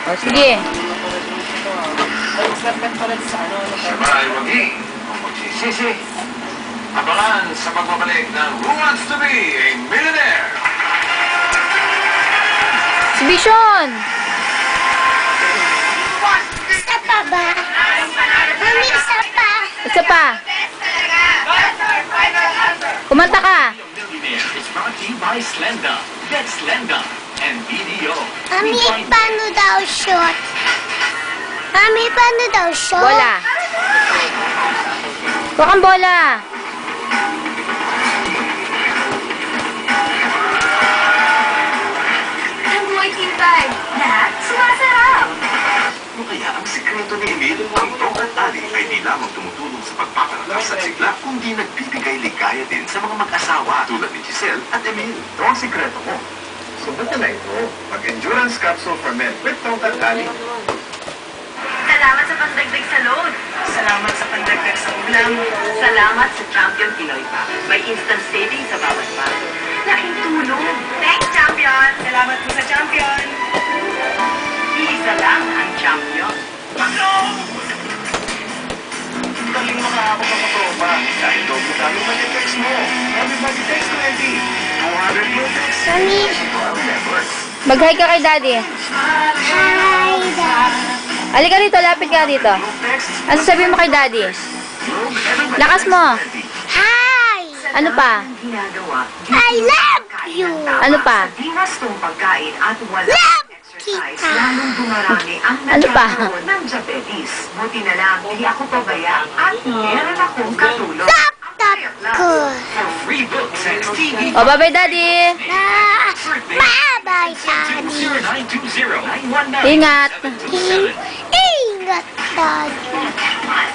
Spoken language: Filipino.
O, sige. Siya ba ay wagi o magsisisi? Abangan sa pagbabalik ng Who Wants to Be a Millionaire? Exhibition! Isa pa ba? Mami, isa pa. Isa pa. Kumanta ka. Millionaire is brought to you by Slenda, Get Slenda, and BDO. Mami, paano daw shot? Mami, paano daw shot? Bola. Huwag kang bola. Ang buhay tintay. Lahat sumasarap. Ano kaya ang sikreto ni Emil? Ang tong at ali ay di lamang tumutulong sa pagpapalakas at sigla, kundi nagbibigay ligaya din sa mga mag-asawa tulad ni Giselle at Emil. Ito ang sikreto mo. Subukan na ito. Mag-endurance capsule for men with tong at ali. Salamat sa pandagdag sa load. Salamat sa pandagdag sa ulam. Salamat sa Champion Pinoy Pack. May instant savings sa bawat bag. Laking tulong. Thanks, Champion. Salamat po sa Champion. Iisa lang ang Champion. Galing mo nga ako kapatropa. Dahil doble kami mag-text mo. Everybody text 20. 200 more text. Mami, Mag-hi ka kay daddy. hi, Dad. Halika rito, lapit ka dito. Ano sasabihin mo kay daddy? Lakas mo. Hi! Ano pa? Ginagawa. I love you! Ano pa? Sa dinastong pagkain at wala Love exercise, kita. lalong dumarami ang Ano pa? nagkakaroon ng diabetes. Buti na lang, hindi ako pabaya at meron akong katulong. Tap ko. For free books and TV. O, bye-bye, daddy. Bye-bye, Daddy. 0920 919 Ingat. Ingat, Daddy.